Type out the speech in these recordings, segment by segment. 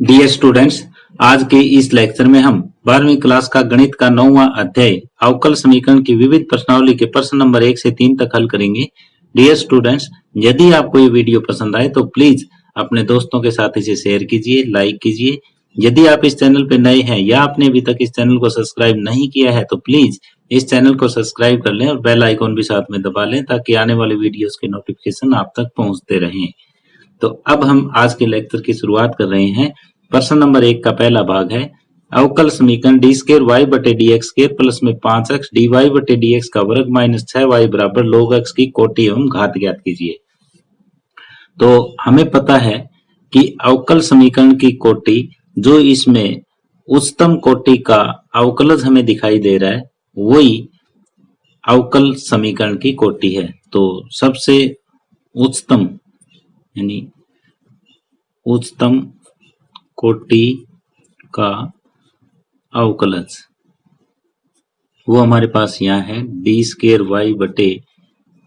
Dear students, आज के इस लेक्चर में हम 12वीं क्लास का गणित का 9वां अध्याय अवकल समीकरण की विविध प्रश्नावली के प्रश्न नंबर 1 से 3 तक हल करेंगे। डियर स्टूडेंट्स, यदि आपको ये वीडियो पसंद आए तो प्लीज अपने दोस्तों के साथ इसे शेयर कीजिए, लाइक कीजिए। यदि आप इस चैनल पर नए हैं या आपने अभी तक इस चैनल को सब्सक्राइब नहीं किया है तो प्लीज इस चैनल को सब्सक्राइब कर लें और बेल आइकॉन भी साथ में दबा लें ताकि आने वाले वीडियोस के नोटिफिकेशन आप तक पहुंचते रहें। तो अब हम आज के लेक्चर की शुरुआत कर रहे हैं। प्रश्न नंबर 1 का पहला भाग है अवकल समीकरण डी स्केयर वाई बटे डी एक्स स्केयर प्लस में 5x डी वाई बटे डी एक्स का वर्ग माइनस 6y बराबर log x की कोटि एवं घात ज्ञात कीजिए। तो हमें पता है कि अवकल समीकरण की कोटि जो इसमें उच्चतम कोटि का अवकलज हमें दिखाई दे रहा है वही अवकल समीकरण की कोटि है। तो सबसे उच्चतम यानी उच्चतम कोटि का अवकलज वो हमारे पास यहाँ है डी स्केयर वाई बटे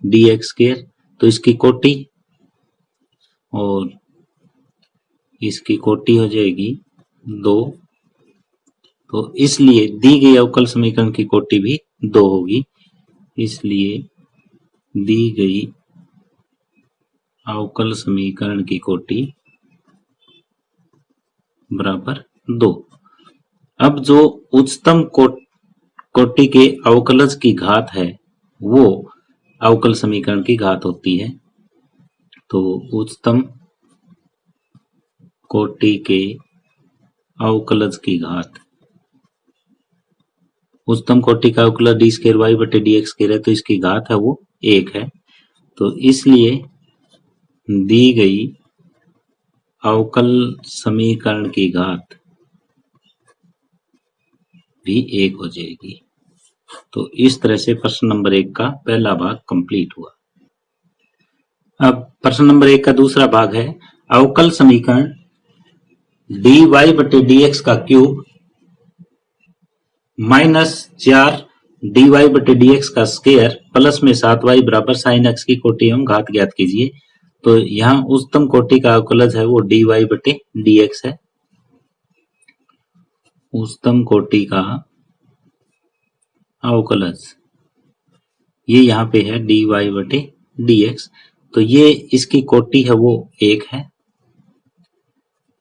डी एक्स स्केयर। तो इसकी कोटि और इसकी कोटि हो जाएगी 2। तो इसलिए दी गई अवकल समीकरण की कोटि भी 2 होगी। इसलिए दी गई अवकल समीकरण की कोटि बराबर 2। अब जो उच्चतम कोटि के अवकलज की घात है वो अवकल समीकरण की घात होती है। तो उच्चतम कोटि के अवकलज की घात, उच्चतम कोटि का अवकलज डी स्केयर वाई बटे डी एक्स स्केयर है तो इसकी घात है वो 1 है। तो इसलिए दी गई अवकल समीकरण की घात भी 1 हो जाएगी। तो इस तरह से प्रश्न नंबर 1 का पहला भाग कंप्लीट हुआ। अब प्रश्न नंबर 1 का दूसरा भाग है अवकल समीकरण डी वाई बटे डी एक्स का क्यूब माइनस 4 डी वाई बटे डी एक्स का स्केयर प्लस में 7y बराबर साइन एक्स की कोटि एवं घात ज्ञात कीजिए। तो यहाँ उच्चतम कोटि का अवकलज है वो डी वाई बटे डी एक्स है। उच्चतम कोटि का अवकलज ये यहाँ पे है डी वाई बटे डी एक्स। तो ये इसकी कोटि है वो 1 है,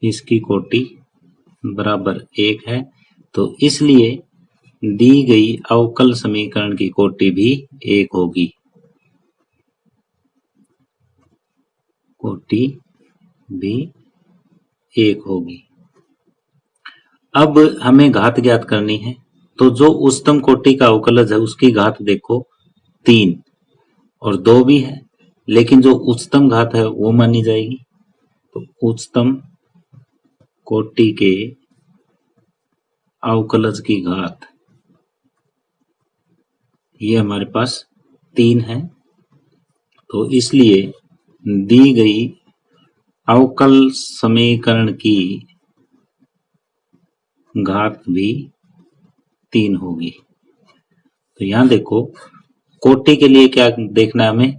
इसकी कोटि बराबर 1 है। तो इसलिए दी गई अवकल समीकरण की कोटि भी 1 होगी। कोटि भी 1 होगी। अब हमें घात ज्ञात करनी है। तो जो उच्चतम कोटि का अवकलज है उसकी घात देखो 3 और 2 भी है, लेकिन जो उच्चतम घात है वो मानी जाएगी। तो उच्चतम कोटि के अवकलज की घात ये हमारे पास 3 है। तो इसलिए दी गई अवकल समीकरण की घात भी 3 होगी। तो यहां देखो कोटि के लिए क्या देखना है, हमें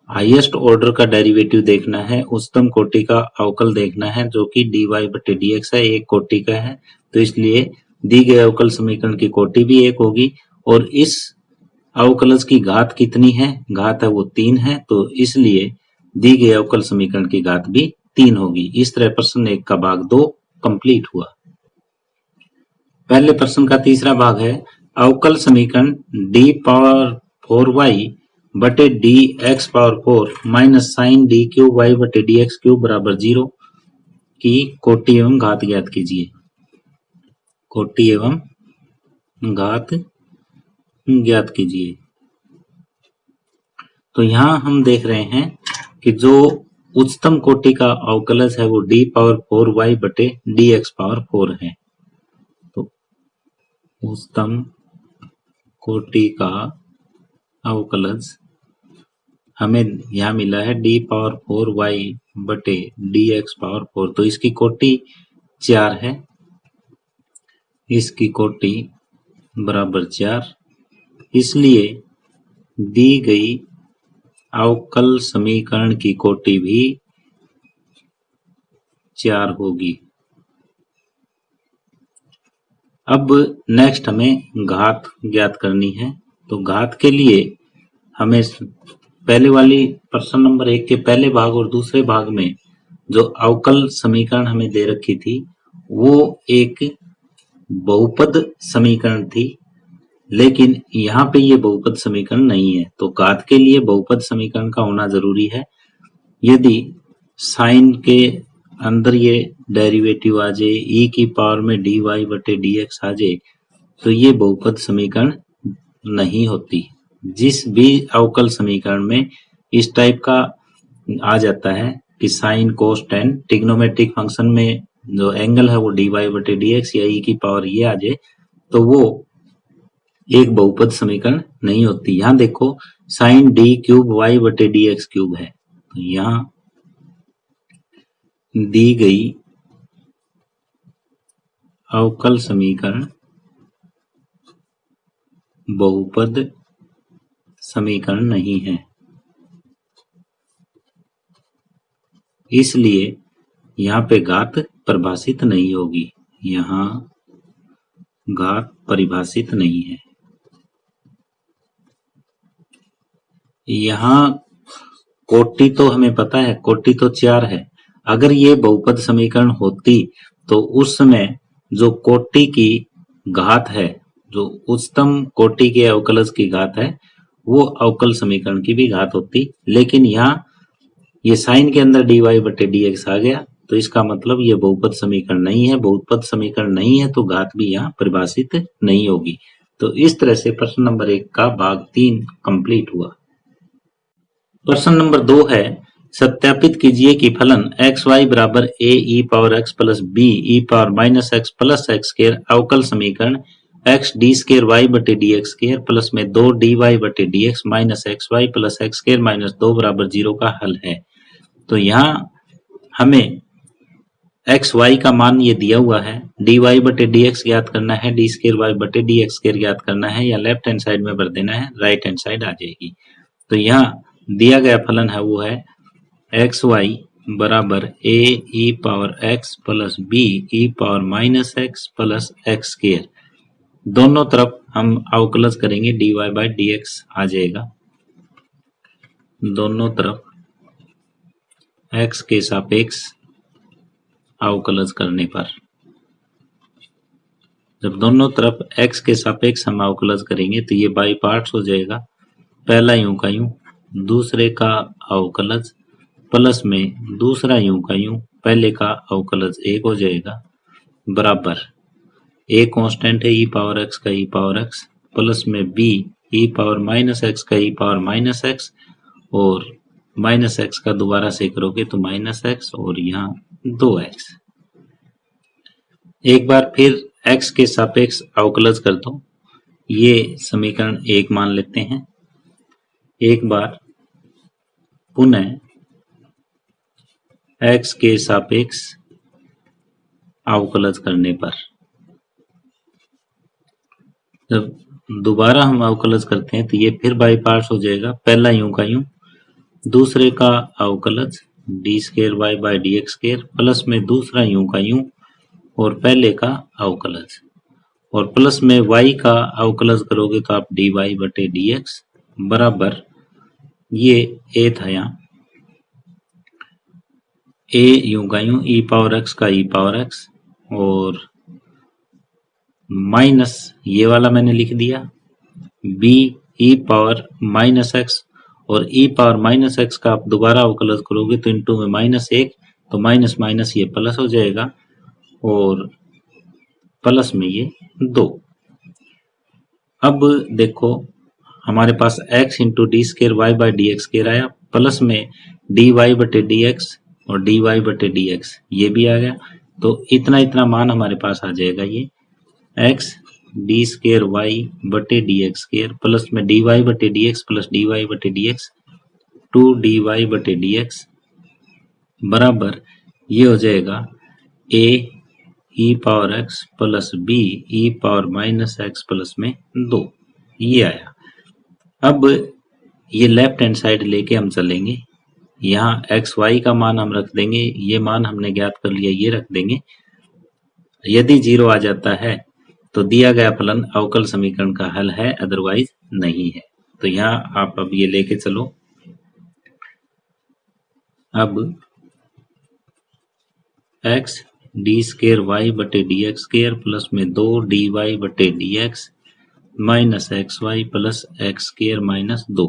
हाईएस्ट ऑर्डर का डेरिवेटिव देखना है, उच्चतम कोटि का अवकल देखना है जो कि डी वाई बटे डी एक्स है, एक कोटि का है। तो इसलिए दी गई अवकल समीकरण की कोटि भी 1 होगी और इस अवकलज की घात कितनी है, घात है वो 3 है। तो इसलिए दी गई अवकल समीकरण की घात भी 3 होगी। इस तरह प्रश्न 1 का भाग 2 कंप्लीट हुआ। पहले प्रश्न का तीसरा भाग है अवकल समीकरण डी पावर 4y बटे d x power 4 minus sign d cube y बटे डी एक्स क्यूब बराबर 0 की कोटि एवं घात ज्ञात कीजिए। कोटि एवं घात ज्ञात कीजिए। तो यहां हम देख रहे हैं कि जो उच्चतम कोटि का अवकलज है वो डी पावर 4y बटे डी एक्स पावर 4 है। तो उच्चतम कोटि का अवकलज हमें यहां मिला है डी पावर 4y बटे डी एक्स पावर 4। तो इसकी कोटि 4 है, इसकी कोटि बराबर 4। इसलिए दी गई अवकल समीकरण की कोटि भी 4 होगी। अब नेक्स्ट हमें घात ज्ञात करनी है। तो घात के लिए हमें पहले वाली प्रश्न नंबर 1 के पहले भाग और दूसरे भाग में जो अवकल समीकरण हमें दे रखी थी वो एक बहुपद समीकरण थी, लेकिन यहाँ पे ये बहुपद समीकरण नहीं है। तो घात के लिए बहुपद समीकरण का होना जरूरी है। यदि साइन के अंदर ये डेरिवेटिव आ जाए, e की पावर में dy बटे dx आ जाए, तो ये बहुपद समीकरण नहीं होती। जिस भी अवकल समीकरण में इस टाइप का आ जाता है कि sine cos ten trigonometric function में जो एंगल है वो dy बटे dx या e की पावर ये आ जाए, तो वो एक बहुपद समीकरण नहीं होती। यहाँ देखो साइन डी क्यूब y बटे dx क्यूब है, तो यहाँ दी गई अवकल समीकरण बहुपद समीकरण नहीं है, इसलिए यहाँ पे घात परिभाषित नहीं होगी। यहाँ घात परिभाषित नहीं है। यहाँ कोटि तो हमें पता है, कोटि तो 4 है। अगर ये बहुपद समीकरण होती तो उस समय जो कोटि की घात है, जो उच्चतम कोटि के अवकलज की घात है, वो अवकल समीकरण की भी घात होती। लेकिन यहाँ ये साइन के अंदर dy बटे dx आ गया, तो इसका मतलब ये बहुपद समीकरण नहीं है। बहुपद समीकरण नहीं है तो घात भी यहाँ परिभाषित नहीं होगी। तो इस तरह से प्रश्न नंबर 1 का भाग 3 कंप्लीट हुआ। प्रश्न नंबर 2 है, सत्यापित कीजिए कि फलन xy बराबर a e power x plus b e power minus x plus x square अवकल समीकरण x d स्क्वायर y बटे dx स्क्वायर प्लस में 2 dy बटे dx minus xy plus x square minus 2 बराबर 0 का हल है। तो यहाँ हमें xy का मान ये दिया हुआ है, dy बटे dx ज्ञात करना है, d स्क्वायर y बटे dx स्क्वायर ज्ञात करना है, या लेफ्ट हैंड साइड में भर देना है, राइट हैंड साइड आ जाएगी। तो यहाँ दिया गया फलन है वो है xy बराबर a e power x plus b e power minus x plus x square. दोनों तरफ हम अवकलज करेंगे, dy बाई dx आ जाएगा। दोनों तरफ x के सापेक्ष अवकलज करने पर, जब दोनों तरफ x के सापेक्ष हम अवकलज करेंगे तो ये बाई पार्ट्स हो जाएगा। पहला यूं का यूं, दूसरे का अवकलज प्लस में दूसरा यूं का यूं, पहले का अवकलज 1 हो जाएगा, बराबर a कांस्टेंट है e पावर x का e पावर x प्लस में b e power minus x का e पावर माइनस x, और माइनस x का दोबारा से करोगे तो माइनस x और यहाँ 2x। एक बार फिर x के सापेक्ष अवकलज कर दो, ये समीकरण 1 मान लेते हैं। एक बार पुनः x के सापेक्ष अवकलज करने पर, जब दोबारा हम अवकलज करते हैं तो ये फिर बाई पार्ट्स हो जाएगा। पहला यूं का यूं, दूसरे का अवकलज d square y by d x square plus में दूसरा यूं का यूं और पहले का अवकलज, और प्लस में y का अवकलज करोगे तो आप dy बटे dx बराबर ये a था, यहाँ a यूं का यूं e पावर x का e पावर x और माइनस ये वाला मैंने लिख दिया b e power minus x, और e पावर माइनस x का आप दोबारा अवकलज करोगे तो इनटू में माइनस 1, तो माइनस माइनस ये प्लस हो जाएगा और प्लस में ये 2। अब देखो हमारे पास x into d square y by d x square आया, प्लस में डी वाई बटे डी एक्स और डी वाई बटे डी एक्स ये भी आ गया। तो इतना इतना मान हमारे पास आ जाएगा, ये x डी स्क्र वाई बटे डी एक्स स्क्र प्लस में डी वाई बटे d x plus d y बटे डी एक्स 2 dy बटे डी एक्स बराबर ये हो जाएगा a e power x plus b e power minus x plus में 2, ये आया। अब ये लेफ्ट हैंड साइड लेके हम चलेंगे, यहाँ एक्स वाई का मान हम रख देंगे, ये मान हमने ज्ञात कर लिया, ये रख देंगे। यदि 0 आ जाता है तो दिया गया फलन अवकल समीकरण का हल है, अदरवाइज नहीं है। तो यहाँ आप अब ये लेके चलो। अब x डी स्केयर वाई बटे डी एक्स स्केयर प्लस में 2 डी वाई बटे d x minus x y plus x square minus 2,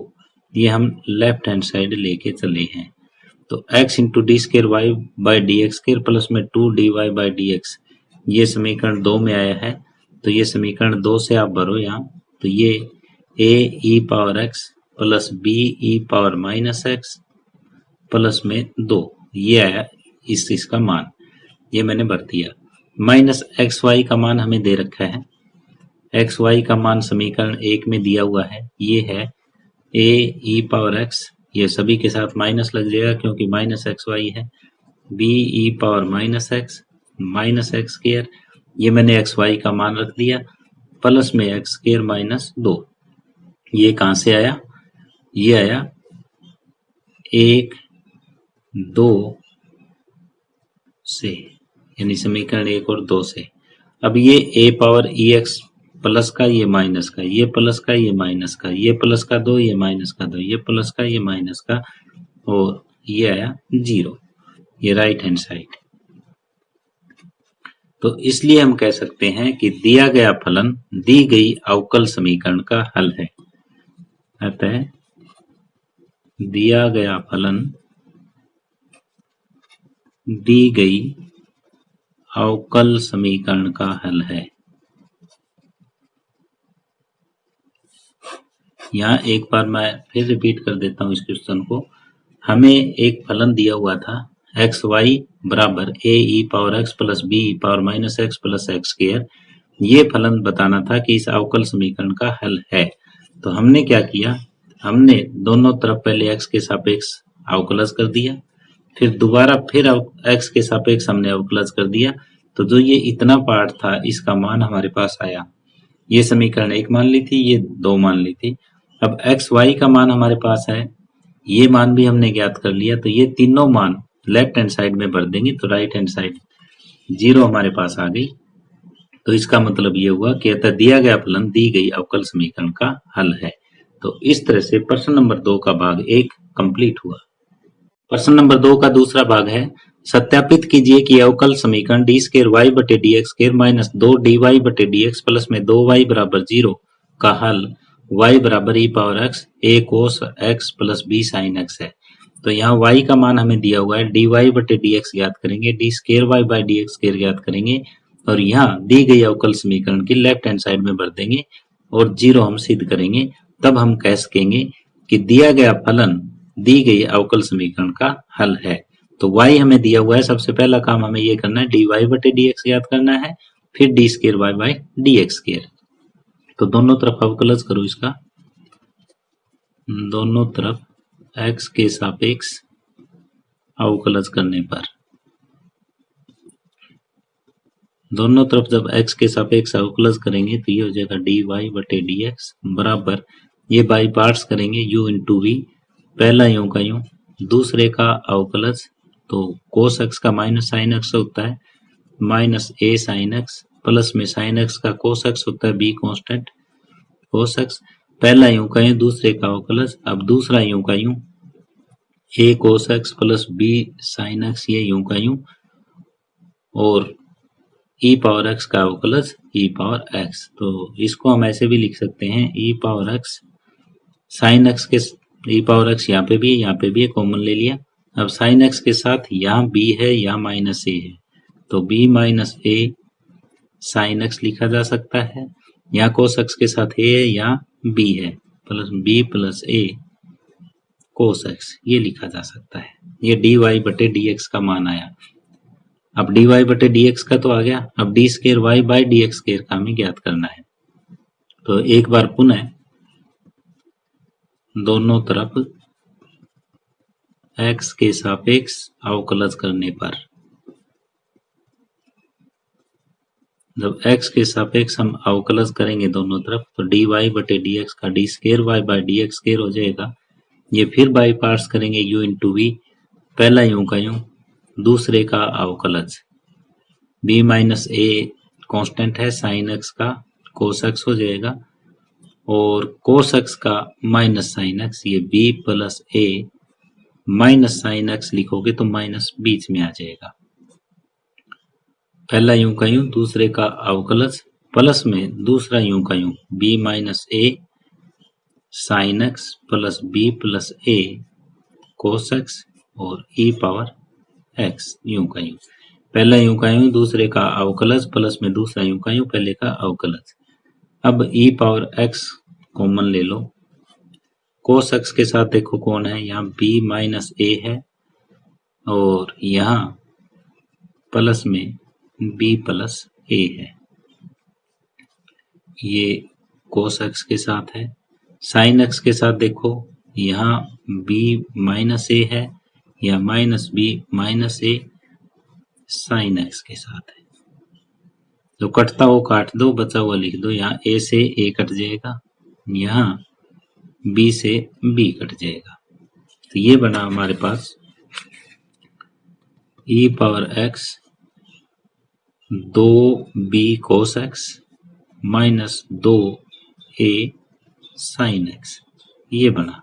ये हम लेफ्ट हैंड साइड लेके चले हैं। तो x into d square y by d x square plus में 2 d y by d x, ये समीकरण 2 में आया है। तो ये समीकरण 2 से आप भरो यहाँ, तो ये a e power x plus b e power minus x plus में 2, ये आया इसका मान, ये मैंने भर दिया। माइनस एक्स वाई का मान हमें दे रखा है, एक्स वाई का मान समीकरण 1 में दिया हुआ है, ये है a e पावर x, ये सभी के साथ माइनस लग जाएगा क्योंकि माइनस एक्स वाई है, b e power minus x square, ये मैंने एक्स वाई का मान रख दिया, प्लस में एक्स स्केयर माइनस 2, ये कहाँ से आया, ये आया 1 2 से, यानी समीकरण 1 और 2 से। अब ये a power E x plus का, ये माइनस का, ये प्लस का, ये माइनस का, ये प्लस का 2, ये माइनस का 2, ये प्लस का, ये माइनस का, और ये आया 0, ये राइट हैंड साइड। तो इसलिए हम कह सकते हैं कि दिया गया फलन दी गई अवकल समीकरण का हल है। अतः दिया गया फलन दी गई अवकल समीकरण का हल है। यहाँ एक बार मैं फिर रिपीट कर देता हूँ इस क्वेश्चन को। हमें एक फलन दिया हुआ था एक्स वाई बराबर a e power x plus b e power minus x plus x square, ये फलन बताना था कि इस अवकल समीकरण का हल है। तो हमने क्या किया, हमने दोनों तरफ पहले x के सापेक्ष अवकलज कर दिया, फिर दोबारा फिर x के सापेक्ष हमने अवकलज कर दिया। तो जो ये इतना पार्ट था इसका मान हमारे पास आया, ये समीकरण 1 मान ली थी, ये 2 मान ली थी। अब एक्स वाई का मान हमारे पास है, ये मान भी हमने ज्ञात कर लिया। तो ये तीनों मान लेफ्ट हैंड साइड में भर देंगे तो राइट हैंड साइड 0 हमारे पास आ गई। तो इसका मतलब ये हुआ कि अतः दिया गया फलन दी गई अवकल समीकरण का हल है। तो इस तरह से प्रश्न नंबर 2 का भाग 1 कंप्लीट हुआ। प्रश्न नंबर 2 का दूसरा भाग है, सत्यापित कीजिए कि अवकल समीकरण डी स्केयर वाई बटे d x square minus 2 d y बटे डी एक्स प्लस में 2 वाई बराबर 0 का हल y बराबर e power x a cos x plus b sine x है। तो यहाँ y का मान हमें दिया हुआ है, डी वाई बटे डी एक्स ज्ञात करेंगे, d square y by d x square ज्ञात करेंगे, और यहाँ दी गई अवकल समीकरण की लेफ्ट हैंड साइड में भर देंगे और 0 हम सिद्ध करेंगे। तब हम कह सकेंगे कि दिया गया फलन दी गई अवकल समीकरण का हल है। तो y हमें दिया हुआ है, सबसे पहला काम हमें ये करना है, डी वाई बटे डी एक्स ज्ञात करना है, फिर d square y by d x square. तो दोनों तरफ अवकलज करो इसका, दोनों तरफ x के सापेक्ष अवकलज करने पर, दोनों तरफ जब x के सापेक्ष अवकलज करेंगे तो ये हो जाएगा डी वाई बटे डी एक्स बराबर, ये बाई पार्ट्स करेंगे u इंटू वी, पहला यूं का यूं, दूसरे का अवकलज, तो कोस x का माइनस साइन x होता है, minus a sine x plus में साइन x का कोस x होता है b कांस्टेंट कोस x, पहला यूं का यूं, दूसरे का अवकलज, अब दूसरा यूं का u, a cos x plus b sine x, ये यूं का यूं, और e पावर x का अवकलज e पावर x। तो इसको हम ऐसे भी लिख सकते हैं, e power x sine x के e पावर x यहाँ पे भी है, यहाँ पे भी है, कॉमन ले लिया। अब साइन x के साथ यहाँ b है, यहाँ माइनस a है, तो b minus a sine x लिखा जा सकता है, यहाँ कोस x के साथ a है, यहाँ b है, plus b plus a cos x, ये लिखा जा सकता है। ये डी वाई बटे डी एक्स का मान आया। अब डी वाई बटे डी एक्स का तो आ गया, अब d square y by d x square का हमें ज्ञात करना है। तो एक बार पुनः दोनों तरफ x के सापेक्ष अवकलज करने पर, जब x के सापेक्ष हम अवकलज करेंगे दोनों तरफ, तो डी वाई बटे डी एक्स का d square y by d x square हो जाएगा। ये फिर बाई पार्ट्स करेंगे u इंटू वी, पहला यूं का यूं, दूसरे का अवकलज, b माइनस a कांस्टेंट है साइन एक्स का कोस एक्स हो जाएगा, और कोस एक्स का माइनस साइन एक्स, ये b plus a minus sine x लिखोगे तो माइनस बीच में आ जाएगा। पहला यूं का यूं, दूसरे का अवकलज, प्लस में दूसरा यूं का यूं, b minus a sine x plus b plus a cos x और ई पावर एक्स यूं का यूं। पहला यूं का यूं, दूसरे का अवकलज, प्लस में दूसरा यूं का यूं, पहले का अवकलज। अब ई पावर एक्स कॉमन ले लो, कोस एक्स के साथ देखो कौन है, यहाँ बी माइनस ए है और यहाँ प्लस में बी प्लस ए है, ये कोस एक्स के साथ है। साइन एक्स के साथ देखो, यहाँ बी माइनस ए है या minus B minus a sine x के साथ है। जो कटता हो काट दो, बचा हुआ लिख दो। यहाँ ए से ए कट जाएगा, यहाँ बी से बी कट जाएगा। तो ये बना हमारे पास e power x 2b cos x minus 2a sine x, ये बना।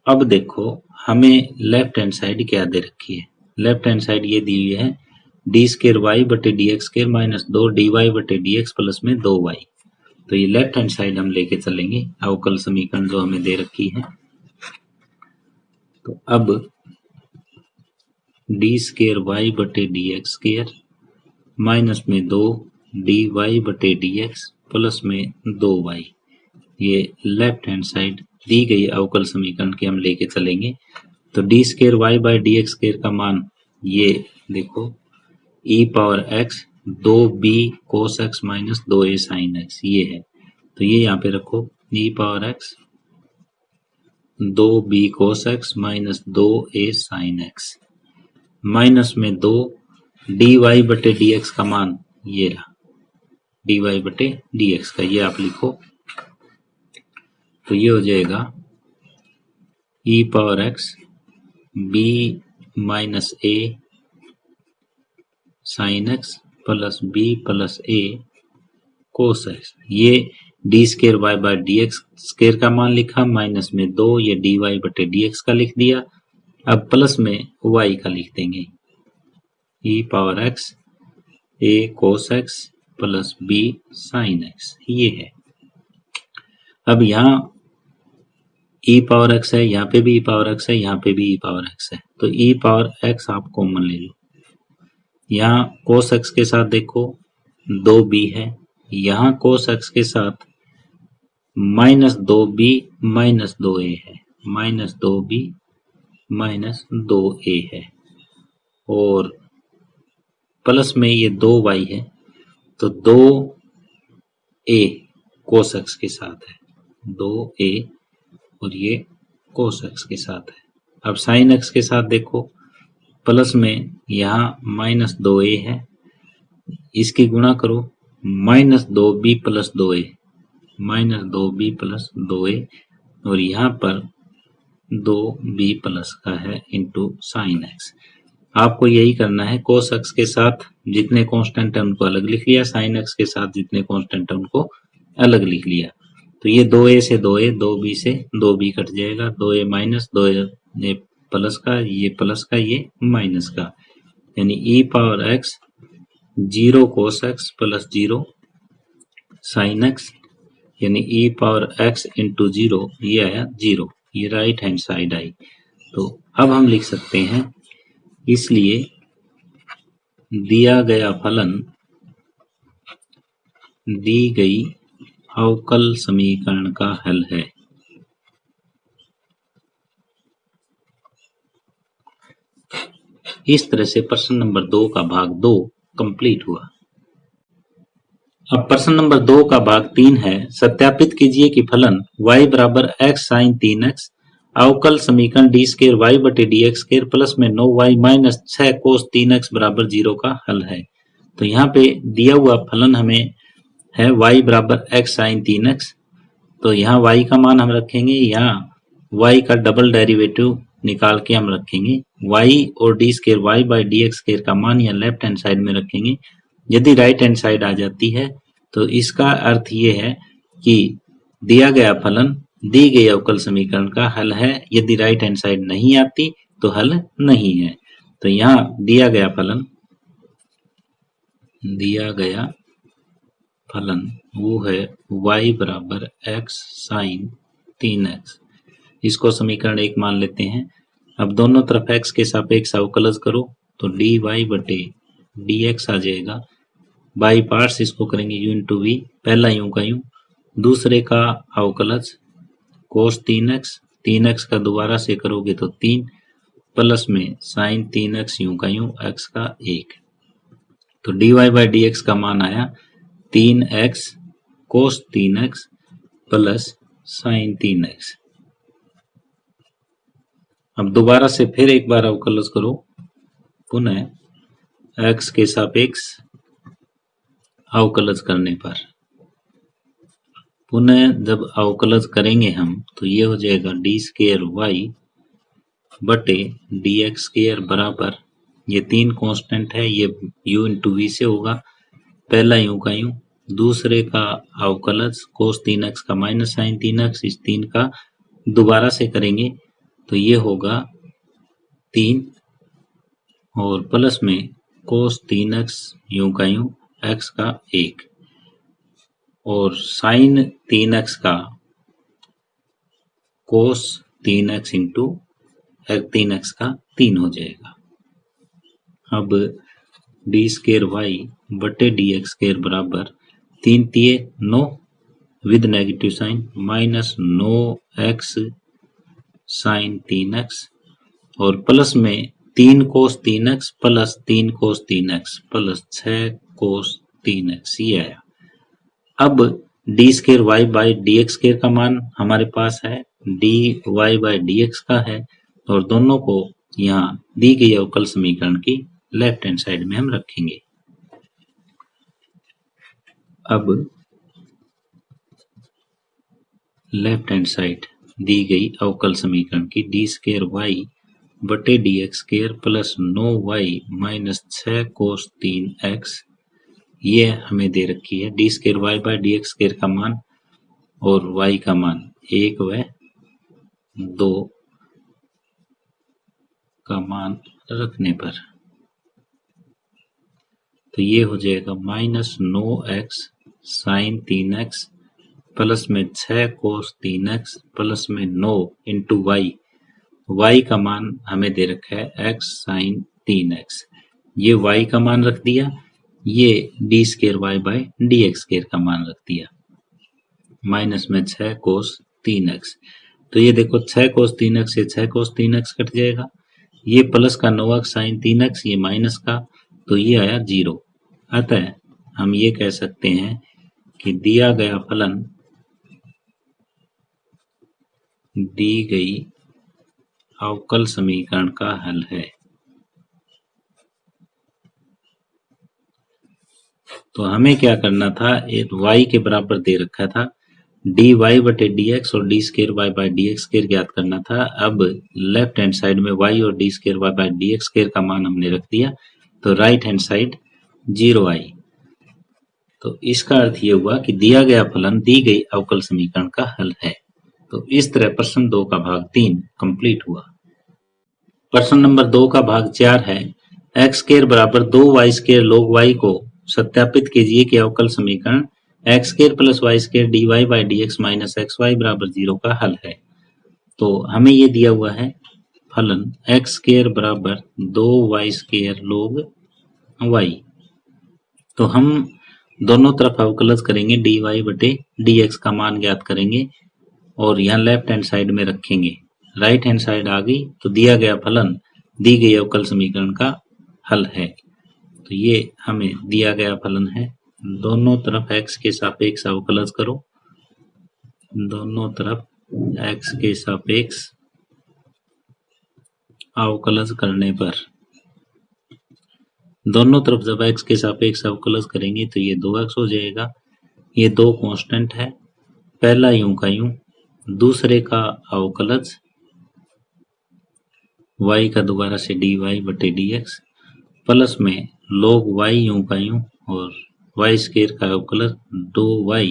अब देखो हमें लेफ्ट हैंड साइड क्या दे रखी है। लेफ्ट हैंड साइड ये दी हुई है डी स्केयर वाई बटे d x square minus 2 d y बटे डी एक्स प्लस में 2y। तो ये लेफ्ट हैंड साइड हम लेके चलेंगे, अवकल समीकरण जो हमें दे रखी है। तो अब डी स्केयर वाई बटे डी एक्स स्केयर माइनस में 2 डी वाई बटे डी एक्स प्लस में 2y, ये लेफ्ट हैंड साइड दी गई अवकल समीकरण के हम लेके चलेंगे। तो d square y by d x square का मान ये देखो e power x 2b cos x minus 2a sine x, ये है। तो ये यहाँ पे रखो e power x 2b cos x minus 2a sine x minus में 2 डी वाई बटे डी एक्स का मान ये रहा, डी वाई बटे डी एक्स का, ये आप लिखो। तो ये हो जाएगा e power x b minus a sine x plus b plus a cos x. ये d square y by d x square का मान लिखा, माइनस में 2 ये डी वाई बटे डी एक्स का लिख दिया। अब प्लस में वाई का लिख देंगे, e power x a cos x plus b sine x, ये है। अब यहाँ ई पावर एक्स है, यहाँ पे भी ई पावर एक्स है, यहाँ पे भी ई पावर एक्स है। तो ई पावर एक्स आप कॉमन ले लो। यहाँ कोस एक्स के साथ देखो 2b है, यहाँ कोस एक्स के साथ माइनस 2b माइनस 2a है, माइनस 2b माइनस 2a है, और प्लस में ये 2y है। तो 2a कोस एक्स के साथ है, 2a और ये कोस एक्स के साथ है। अब साइन एक्स के साथ देखो, प्लस में यहाँ माइनस 2a है, इसकी गुणा करो minus 2b plus 2a, minus 2b plus 2a, और यहाँ पर 2b प्लस का है इंटू साइन एक्स। आपको यही करना है, कोस एक्स के साथ जितने कांस्टेंट है उनको अलग लिख लिया, साइन एक्स के साथ जितने कांस्टेंट है उनको अलग लिख लिया। तो ये 2a से 2a, 2b से 2b कट जाएगा, 2a माइनस 2a प्लस का, ये प्लस का, ये माइनस का, यानी e power x 0 cos x plus 0 sine x, यानी ई पावर एक्स इंटू 0, ये आया 0, ये राइट हैंड साइड आई। तो अब हम लिख सकते हैं, इसलिए दिया गया फलन दी गई अवकल समीकरण का हल है। इस तरह से प्रश्न नंबर 2 का भाग 2 कंप्लीट हुआ। अब प्रश्न नंबर 2 का भाग 3 है, सत्यापित कीजिए कि फलन y बराबर x साइन 3x अवकल समीकरण डी स्केयर वाई बटे डी एक्स स्केयर प्लस में 9y माइनस 6 कोस 3x बराबर 0 का हल है। तो यहाँ पे दिया हुआ फलन हमें है y बराबर x साइन 3x, तो यहाँ y का मान हम रखेंगे, यहाँ y का डबल डेरिवेटिव निकाल के हम रखेंगे, y और d square y by d x square का मान यहाँ लेफ्ट हैंड साइड में रखेंगे। यदि राइट हैंड साइड आ जाती है तो इसका अर्थ ये है कि दिया गया फलन दी गई अवकल समीकरण का हल है। यदि राइट हैंड साइड नहीं आती तो हल नहीं है। तो यहाँ दिया गया फलन वो है y बराबर x साइन 3x। इसको समीकरण 1 मान लेते हैं। अब दोनों तरफ x के सापेक्ष अवकलज करो तो dy बटे dx आ जाएगा। बाई पार्ट्स इसको करेंगे u इंटू वी, पहला यूं का यूं, दूसरे का अवकलज कोस 3x का दोबारा से करोगे तो 3 प्लस में साइन 3x यूं का यूं x का 1। तो dy बाई dx का मान आया 3x कोस 3x प्लस साइन 3x। अब दोबारा से फिर एक बार अवकलज करो, पुनः x के सापेक्ष अवकलज करने पर, पुनः जब अवकलज करेंगे हम तो ये हो जाएगा डी स्केयर वाई बटे डी एक्स स्केयर बराबर, ये 3 कांस्टेंट है, ये u इंटू वी से होगा, पहला यूं का यूं, दूसरे का अवकलज कोस 3x का माइनस साइन 3x, इस 3 का दोबारा से करेंगे तो ये होगा 3 और प्लस में कोस 3x यूं का यूं x का 1 और साइन 3x का कोस 3x इंटू 3x का 3 हो जाएगा। अब डी स्केयर वाई बटे डी एक्स स्केयर बराबर 3 तिये 9 with negative sine minus 9x साइन 3x और प्लस में 3 कोस 3x प्लस 3 कोस 3x प्लस 6 कोस 3x ये आया। अब d square y by d x square का मान हमारे पास है, d y by d x का है और दोनों को यहाँ दी गई अवकल समीकरण की लेफ्ट हैंड साइड में हम रखेंगे। अब लेफ्ट हैंड साइड दी गई अवकल समीकरण की डी स्केयर वाई बटे d x square plus 9y minus 6 cos 3x ये हमें दे रखी है। D square y by d x square का मान और y का मान 1 व 2 का मान रखने पर तो ये हो जाएगा माइनस 9x साइन 3x प्लस में 6 कोस 3x प्लस में 9 इंटू y का मान हमें दे रखा है x साइन 3x, ये y का मान रख दिया, ये d square y by d x square का मान रख दिया माइनस में 6 कोस 3x। तो ये देखो 6 कोस 3x से 6 कोस 3x कट जाएगा, ये प्लस का 9x साइन 3x ये माइनस का, तो ये आया 0। अतः हम ये कह सकते हैं कि दिया गया फलन दी गई अवकल समीकरण का हल है। तो हमें क्या करना था, एक y के बराबर दे रखा था, डी वाई बटे डी एक्स और d square y by d x square ज्ञात करना था। अब लेफ्ट हैंड साइड में y और d square y by d x square का मान हमने रख दिया, तो राइट हैंड साइड 0 आई। तो इसका अर्थ ये हुआ कि दिया गया फलन दी गई अवकल समीकरण का हल है। तो इस तरह प्रश्न 2 का भाग 3 कंप्लीट हुआ। प्रश्न नंबर 2 का भाग 4 है, एक्स स्केयर बराबर 2y स्केयर log y को सत्यापित कीजिए कि अवकल समीकरण x square plus y square d y by d x minus x y बराबर 0 का हल है। तो हमें ये दिया हुआ है फलन एक्स स्केयर बराबर 2y स्केयर log y। तो हम दोनों तरफ अवकलज करेंगे, डी वाई बटे डी एक्स का मान ज्ञात करेंगे और यहाँ लेफ्ट हैंड साइड में रखेंगे। राइट हैंड साइड आ गई तो दिया गया फलन दी गई अवकल समीकरण का हल है। तो ये हमें दिया गया फलन है, दोनों तरफ x के सापेक्ष अवकलज करो, दोनों तरफ x के सापेक्ष अवकलज करने पर, दोनों तरफ जब x के सापेक्ष अवकलज करेंगे तो ये 2x हो जाएगा, ये 2 कांस्टेंट है, पहला यूं का यूं, दूसरे का अवकलज y का दोबारा से dy बटे dx प्लस में log y यूं का यूं और वाई स्क्वायर का अवकलज 2y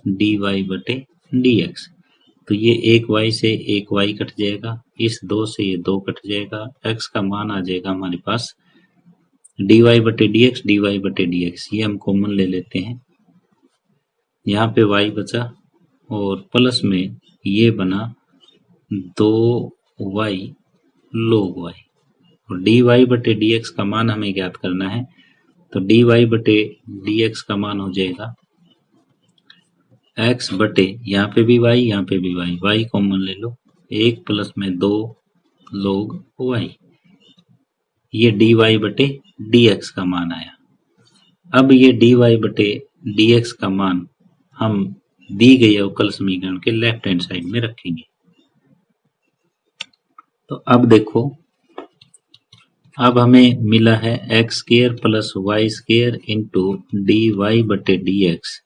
dy बटे dx। तो ये एक y से एक y कट जाएगा, इस 2 से ये 2 कट जाएगा, x का मान आ जाएगा हमारे पास dy बटे dx, ये हम कॉमन ले लेते हैं, यहाँ पे y बचा और प्लस में ये बना 2y log y और dy बटे dx का मान हमें ज्ञात करना है। तो dy बटे dx का मान हो जाएगा x बटे, यहाँ पे भी y यहाँ पे भी y कॉमन ले लो, 1 प्लस में 2 log y, ये dy बटे dx का मान आया। अब ये dy बटे dx का मान हम दी गई अवकल समीकरण के लेफ्ट हैंड साइड में रखेंगे। तो अब देखो, अब हमें मिला है x square plus y square into d y बटे d x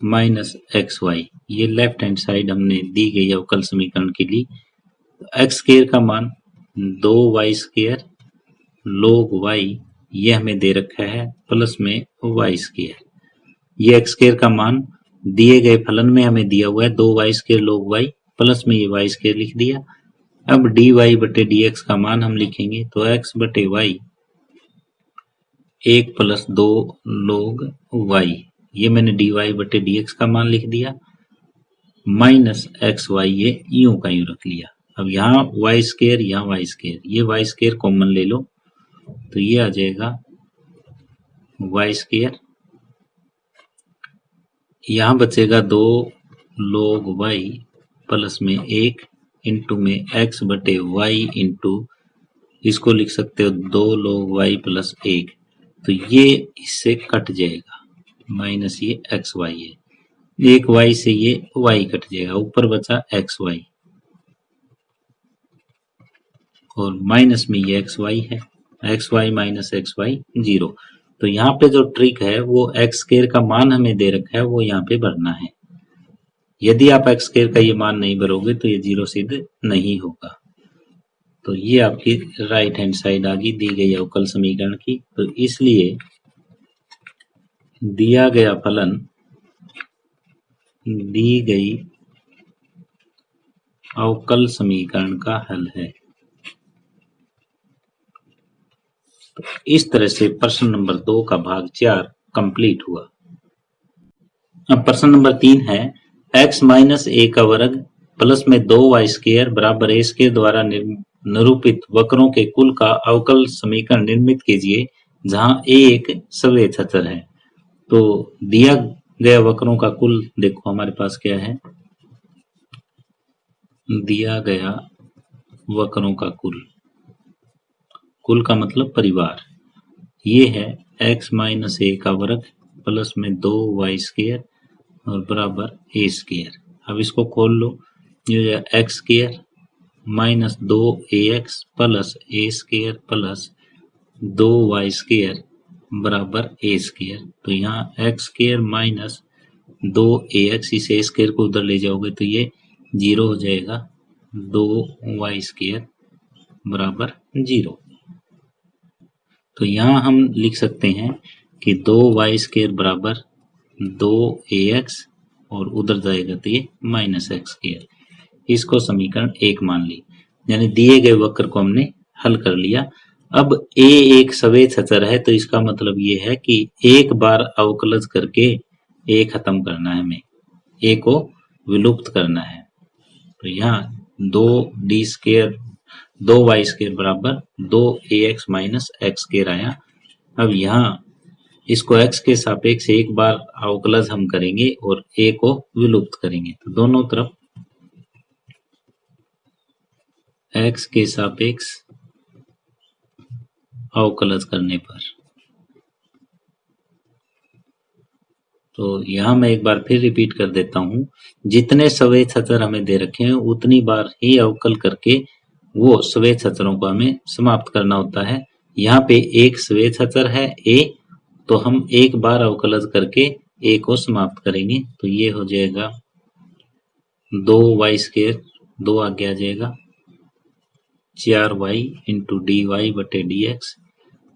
minus x y, ये लेफ्ट हैंड साइड हमने दी गई अवकल समीकरण के लिए। एक्स स्क्वायर का मान 2y स्क्वायर log y, ये हमें दे रखा है, प्लस में वाई स्क्वायर, ये एक्स स्क्वायर का मान दिए गए फलन में हमें दिया हुआ है 2y square log y, plus में ये वाई स्क्वायर लिख दिया। अब dy बटे dx का मान हम लिखेंगे, तो x बटे y 1 प्लस 2 log y, ये मैंने dy बटे dx का मान लिख दिया, माइनस एक्स वाई, ये यूं का यूं रख लिया। अब यहाँ वाई स्क्वायर, यहाँ वाई स्क्वायर, ये वाई स्क्वायर कॉमन ले लो, तो ये आ जाएगा वाई स्क्वायर, यहाँ बचेगा 2 log y प्लस में 1 इंटू में x बटे y इंटू, इसको लिख सकते हो 2 log y प्लस 1, तो ये इससे कट जाएगा, माइनस ये एक्स वाई है, एक y से ये y कट जाएगा, ऊपर बचा एक्स वाई और माइनस में ये एक्स वाई है, x y minus x y 0। तो यहाँ पे जो ट्रिक है वो एक्स स्क्वायर का मान हमें दे रखा है, वो यहाँ पे भरना है। यदि आप एक्स स्क्वायर का ये मान नहीं भरोगे तो ये 0 सिद्ध नहीं होगा। तो ये आपकी राइट हैंड साइड आ गई दी गई अवकल समीकरण की। तो इसलिए दिया गया फलन दी गई अवकल समीकरण का हल है। तो इस तरह से प्रश्न नंबर 2 का भाग 4 कंप्लीट हुआ। अब प्रश्न नंबर 3 है, x माइनस ए का वर्ग प्लस में 2y स्क्वायर बराबर a स्क्वायर द्वारा निरूपित वक्रों के कुल का अवकल समीकरण निर्मित कीजिए, जहां a एक सवेत अचर है। तो दिया गया वक्रों का कुल देखो हमारे पास क्या है, दिया गया वक्रों का कुल का मतलब परिवार, ये है x माइनस ए का वर्ग प्लस में 2y स्क्वायर और बराबर a स्क्वायर। अब इसको खोल लो, ये x square minus 2ax plus a square plus 2y square बराबर a स्क्वायर। तो यहाँ एक्स स्क्वायर माइनस 2ax, इस a स्क्वायर को उधर ले जाओगे तो ये 0 हो जाएगा, 2y स्क्वायर बराबर 0। तो यहाँ हम लिख सकते हैं कि 2y स्क्वायर बराबर 2ax और उधर जाएगा तो ये माइनस एक्स स्क्वायर, इसको समीकरण 1 मान ली, यानी दिए गए वक्र को हमने हल कर लिया। अब a एक सवेत अचर है, तो इसका मतलब ये है कि एक बार अवकलज करके a खत्म करना है, हमें a को विलुप्त करना है। तो यहाँ 2d स्क्वायर 2y स्क्वायर बराबर 2ax माइनस एक्स स्क्वायर आया। अब यहाँ इसको x के सापेक्ष एक बार अवकलज हम करेंगे और a को विलुप्त करेंगे। तो दोनों तरफ x के सापेक्ष अवकलज करने पर, तो यहाँ मैं एक बार फिर रिपीट कर देता हूँ, जितने सवेत अचर हमें दे रखे हैं उतनी बार ही अवकल करके वो सवेत अचरों को हमें समाप्त करना होता है। यहाँ पे एक सवेत अचर है a, तो हम एक बार अवकलज करके a को समाप्त करेंगे। तो ये हो जाएगा 2y स्क्वायर, 2 आगे आ जाएगा, 4y इंटू dy बटे dx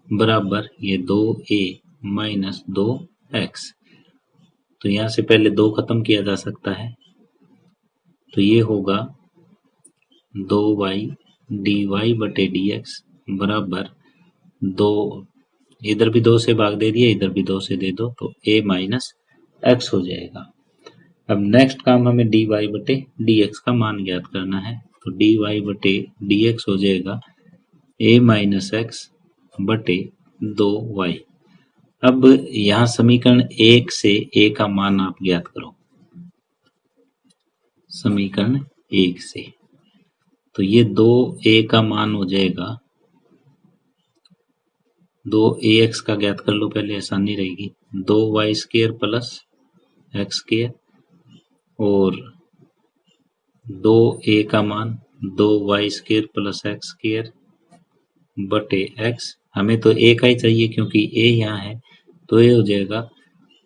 बराबर ये 2a माइनस 2x। तो यहाँ से पहले 2 खत्म किया जा सकता है, तो ये होगा 2y dy बटे dx बराबर 2, इधर भी 2 से भाग दे दिया, इधर भी 2 से दे दो, तो a माइनस x हो जाएगा। अब नेक्स्ट काम हमें dy बटे dx का मान ज्ञात करना है, तो dy बटे dx हो जाएगा a माइनस x बटे 2y। अब यहाँ समीकरण 1 से a का मान आप ज्ञात करो, समीकरण 1 से, तो ये 2a का मान हो जाएगा, 2ax का ज्ञात कर लो पहले, आसानी रहेगी, 2y square plus x square और 2a का मान 2y square plus x square बटे x। हमें तो a का ही चाहिए क्योंकि a यहाँ है, तो ये हो जाएगा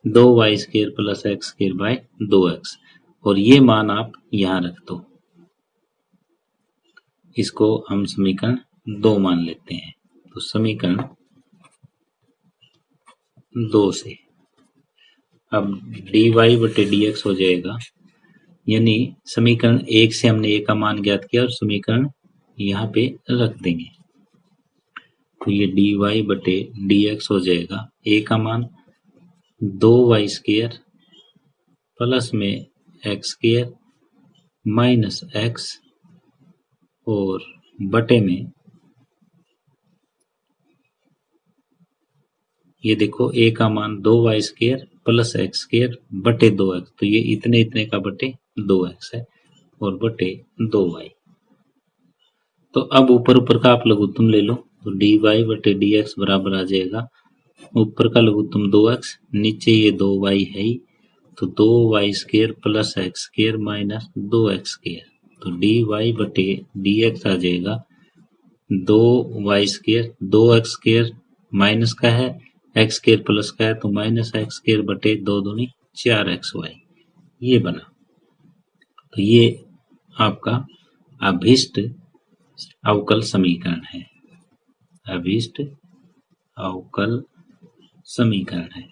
2y square plus x square by 2x, और ये मान आप यहाँ रख दो, इसको हम समीकरण 2 मान लेते हैं। तो समीकरण 2 से अब dy बटे dx हो जाएगा, यानी समीकरण 1 से हमने a का मान ज्ञात किया और समीकरण यहाँ पे रख देंगे, तो ये dy बटे dx हो जाएगा a का मान 2y स्क्वायर प्लस में x स्क्वायर माइनस x और बटे में ये देखो a का मान 2y square plus x square बटे 2x, तो ये इतने इतने का बटे 2x है और बटे 2y। तो अब ऊपर ऊपर का आप लघुत्तम ले लो, तो dy बटे dx बराबर आ जाएगा, ऊपर का लघुत्तम 2x, नीचे ये 2y है ही, तो 2y square plus x square minus 2x square, तो dy बटे dx आ जाएगा 2y square, 2x square minus का है, x स्क्वायर प्लस का है, तो माइनस x स्क्वायर बटे 2 दूनी 4xy, ये बना। तो ये आपका अभीष्ट अवकल समीकरण है, अभीष्ट अवकल समीकरण है।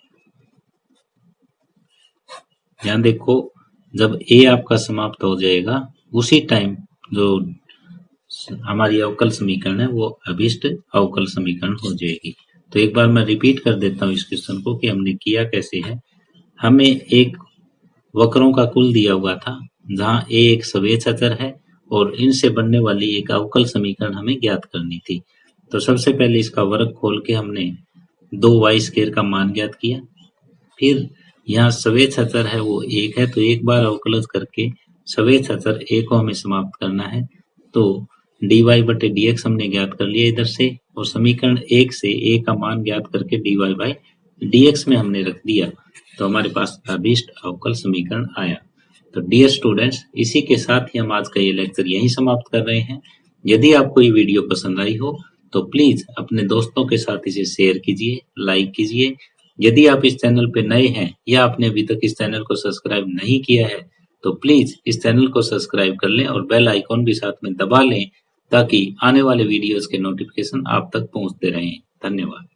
यहाँ देखो, जब a आपका समाप्त हो जाएगा उसी टाइम जो हमारी अवकल समीकरण है वो अभीष्ट अवकल समीकरण हो जाएगी। तो एक बार मैं रिपीट कर देता हूँ इस क्वेश्चन को कि हमने किया कैसे है। हमें एक वक्रों का कुल दिया हुआ था जहाँ a एक सवेच अचर है और इनसे बनने वाली एक अवकल समीकरण हमें ज्ञात करनी थी। तो सबसे पहले इसका वर्ग खोल के हमने 2y स्क्वायर का मान ज्ञात किया, फिर यहाँ सवेच अचर है वो 1 है, तो एक बार अवकलज करके सवेच अचर a को हमें समाप्त करना है, तो dy बटे dx हमने ज्ञात कर लिया इधर से, और समीकरण 1 से a का मान ज्ञात करके dy बाई dx में हमने रख दिया, तो हमारे पास अभीष्ट अवकल समीकरण आया। तो डियर स्टूडेंट्स, इसी के साथ ही हम आज का ये लेक्चर यहीं समाप्त कर रहे हैं। यदि आपको ये वीडियो पसंद आई हो तो प्लीज अपने दोस्तों के साथ इसे शेयर कीजिए, लाइक कीजिए। यदि आप इस चैनल पे नए हैं या आपने अभी तक इस चैनल को सब्सक्राइब नहीं किया है तो प्लीज इस चैनल को सब्सक्राइब कर लें और बेल आइकॉन भी साथ में दबा लें ताकि आने वाले वीडियोस के नोटिफिकेशन आप तक पहुंचते रहें। धन्यवाद।